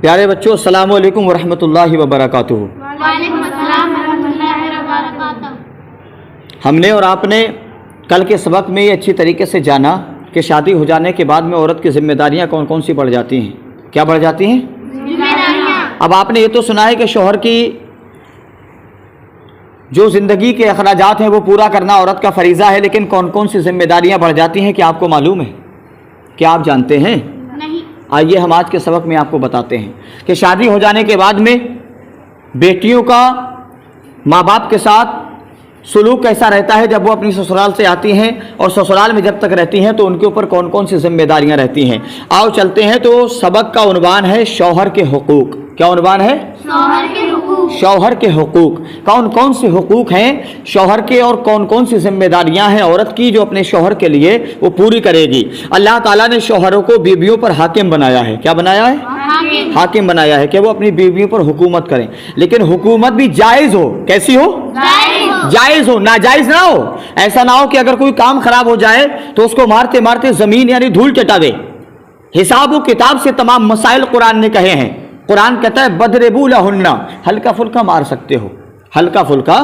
پیارے بچوں، السلام علیکم ورحمۃ اللہ وبرکاتہ۔ وعلیکم السلام ورحمۃ اللہ وبرکاتہ۔ ہم نے اور آپ نے کل کے سبق میں یہ اچھی طریقے سے جانا کہ شادی ہو جانے کے بعد میں عورت کی ذمہ داریاں کون کون سی بڑھ جاتی ہیں۔ کیا بڑھ جاتی ہیں؟ ذمہ داریاں۔ اب آپ نے یہ تو سنا ہے کہ شوہر کی جو زندگی کے اخراجات ہیں وہ پورا کرنا عورت کا فریضہ ہے، لیکن کون کون سی ذمہ داریاں بڑھ جاتی ہیں، کیا آپ کو معلوم ہے؟ کیا آپ جانتے ہیں؟ نہیں۔ آئیے ہم آج کے سبق میں آپ کو بتاتے ہیں کہ شادی ہو جانے کے بعد میں بیٹیوں کا ماں باپ کے ساتھ سلوک کیسا رہتا ہے جب وہ اپنی سسرال سے آتی ہیں، اور سسرال میں جب تک رہتی ہیں تو ان کے اوپر کون کون سی ذمہ داریاں رہتی ہیں۔ آؤ چلتے ہیں۔ تو سبق کا عنوان ہے شوہر کے حقوق۔ کیا عنوان ہے؟ شوہر کے حقوق۔ شوہر کے حقوق۔ کون کون سے حقوق ہیں شوہر کے، اور کون کون سی ذمہ داریاں ہیں عورت کی جو اپنے شوہر کے لیے وہ پوری کرے گی۔ اللہ تعالیٰ نے شوہروں کو بیویوں پر حاکم بنایا ہے۔ کیا بنایا ہے؟ حاکم بنایا ہے کہ وہ اپنی بیویوں پر حکومت کریں، لیکن حکومت بھی جائز ہو۔ کیسی ہو؟ جائز ہو، ناجائز نہ ہو۔ ایسا نہ ہو کہ اگر کوئی کام خراب ہو جائے تو اس کو مارتے مارتے زمین یعنی دھول چٹا دے۔ حساب و کتاب سے تمام مسائل قرآن نے کہے ہیں۔ قرآن کہتا ہے بَضْرِبُوا لَهُنَّ، ہلکا پھلکا مار سکتے ہو، ہلکا پھلکا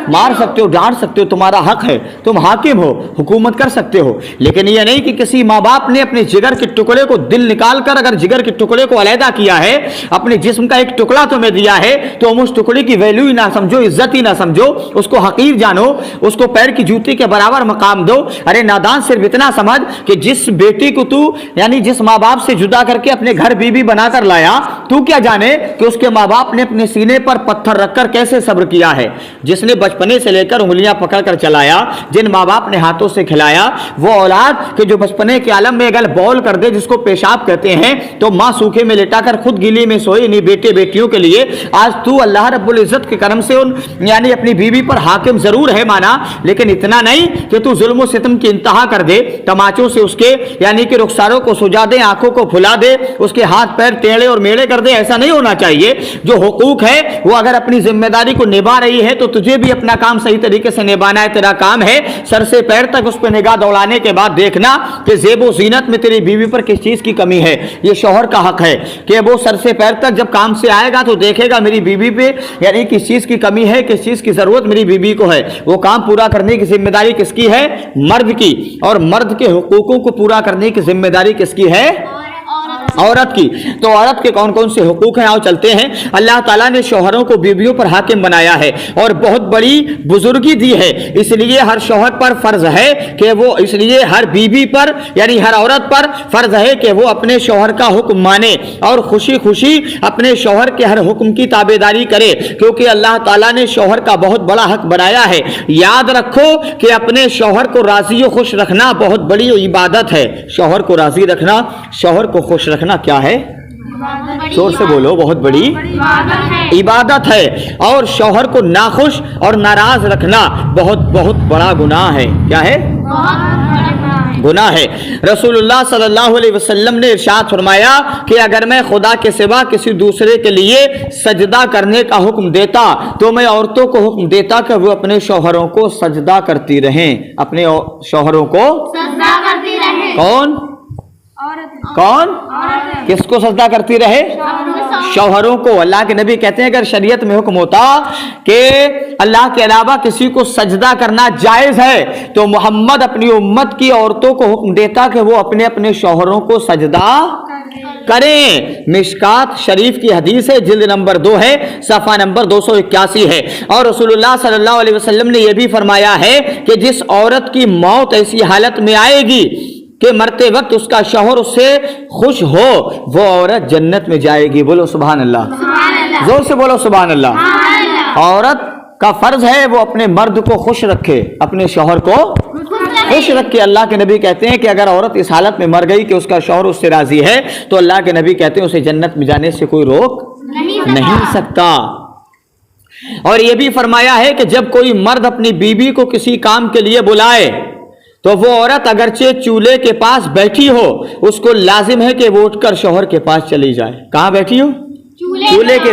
مار سکتے ہو، ڈانٹ سکتے ہو، تمہارا حق ہے، تم حاکم ہو، حکومت کر سکتے ہو، لیکن یہ نہیں کہ کسی ماں باپ نے اپنے جگر کے ٹکڑے کو دل نکال کر اگر جگر کے ٹکڑے کو علیحدہ کیا ہے، اپنے جسم کا ایک ٹکڑا تمہیں دیا ہے، تو تم اس ٹکڑے کی ویلیو ہی نہ سمجھو، عزت ہی نہ سمجھو، اس کو حقیر جانو، اس کو پیر کی جوتی کے برابر مقام دو۔ ارے نادان، صرف اتنا سمجھ کہ جس بیٹی کو تو یعنی جس ماں باپ سے جدا کر کے اپنے گھر بیوی بنا کر لایا، تو کیا جانے کہ اس کے ماں باپ نے اپنے سینے پر پتھر رکھ کر کیسے صبر کیا ہے۔ جس نے بچپنے سے لے کر انگلیاں پکڑ کر چلایا، جن ماں باپ نے ہاتھوں سے کھلایا، وہ اولاد کہ جو بچپنے کے عالم میں گل بول کر دے، جس کو پیشاب کہتے ہیں، تو ماں سوکھے میں لٹا کر خود گلی میں سوئی، انہیں بیٹے بیٹیوں کے لیے آج تو اللہ رب العزت کے کرم سے ان یعنی اپنی بیوی پر حاکم ضرور ہے مانا، لیکن اتنا نہیں کہ تو ظلم و ستم کی انتہا کر دے، تماچوں سے اس کے یعنی کہ رخساروں کو سجا دے، آنکھوں کو پھلا دے، اس کے ہاتھ پیر ٹیڑے اور میڑے کر دے۔ ایسا نہیں ہونا چاہیے۔ جو حقوق ہے وہ اگر اپنی ذمہ داری کو نبھا رہی ہے تو تجھے بھی اپنا کام صحیح طریقے سے نبھانا ہے۔ تیرا کام ہے سر سے پیر تک اس پہ نگاہ دوڑانے کے بعد دیکھنا کہ زیب و زینت میں تیری بیوی پر کس چیز کی کمی ہے۔ یہ شوہر کا حق ہے کہ وہ سر سے پیر تک جب کام سے آئے گا تو دیکھے گا میری بیوی پہ یعنی کس چیز کی کمی ہے، کس چیز کی ضرورت میری بیوی کو ہے۔ وہ کام پورا کرنے کی ذمہ داری کس کی ہے؟ مرد کی۔ اور مرد کے حقوقوں کو پورا کرنے کی ذمہ داری کس کی ہے؟ عورت کی۔ تو عورت کے کون کون سے حقوق ہیں؟ آؤ چلتے ہیں۔ اللہ تعالیٰ نے شوہروں کو بیویوں پر حاکم بنایا ہے اور بہت بڑی بزرگی دی ہے، اس لیے ہر شوہر پر فرض ہے کہ وہ اس لیے ہر بیوی پر یعنی ہر عورت پر فرض ہے کہ وہ اپنے شوہر کا حکم مانے اور خوشی خوشی اپنے شوہر کے ہر حکم کی تابعداری کرے، کیونکہ اللہ تعالیٰ نے شوہر کا بہت بڑا حق بنایا ہے۔ یاد رکھو کہ اپنے شوہر کو راضی و خوش رکھنا بہت بڑی عبادت ہے۔ شوہر کو راضی رکھنا، شوہر کو خوش رکھنا کیا ہے؟ زور سے بولو، بہت بڑی عبادت ہے۔ اور شوہر کو ناخوش اور ناراض رکھنا بہت بہت بڑا گناہ ہے۔ کیا ہے؟ گناہ ہے۔ رسول اللہ صلی اللہ علیہ وسلم نے ارشاد فرمایا کہ اگر میں خدا کے سوا کسی دوسرے کے لیے سجدہ کرنے کا حکم دیتا تو میں عورتوں کو حکم دیتا کہ وہ اپنے شوہروں کو سجدہ کرتی رہیں۔ اپنے شوہروں کو سجدہ کرتی رہیں۔ کون؟ کون؟ کس کو سجدہ کرتی رہے؟ شوہروں کو۔ اللہ کے نبی کہتے ہیں اگر شریعت میں حکم ہوتا کہ اللہ کے علاوہ کسی کو سجدہ کرنا جائز ہے تو محمد اپنی امت کی عورتوں کو حکم دیتا کہ وہ اپنے اپنے شوہروں کو سجدہ کریں۔ مشکات شریف کی حدیث ہے، جلد نمبر 2 ہے، صفحہ نمبر 281 ہے۔ اور رسول اللہ صلی اللہ علیہ وسلم نے یہ بھی فرمایا ہے کہ جس عورت کی موت ایسی حالت میں آئے گی کہ مرتے وقت اس کا شوہر اس سے خوش ہو، وہ عورت جنت میں جائے گی۔ بولو سبحان اللہ، زور سے بولو سبحان اللہ۔ عورت کا فرض ہے وہ اپنے مرد کو خوش رکھے، اپنے شوہر کو خوش رکھے۔ اللہ کے نبی کہتے ہیں کہ اگر عورت اس حالت میں مر گئی کہ اس کا شوہر اس سے راضی ہے تو اللہ کے نبی کہتے ہیں اسے جنت میں جانے سے کوئی روک نہیں سکتا۔ اور یہ بھی فرمایا ہے کہ جب کوئی مرد اپنی بیوی کو کسی کام کے لیے بلائے تو وہ عورت اگرچہ چولہے کے پاس بیٹھی ہو، اس کو لازم ہے کہ وہ اٹھ کر شوہر کے پاس چلی جائے۔ کہاں بیٹھی ہو؟ چولہے کے۔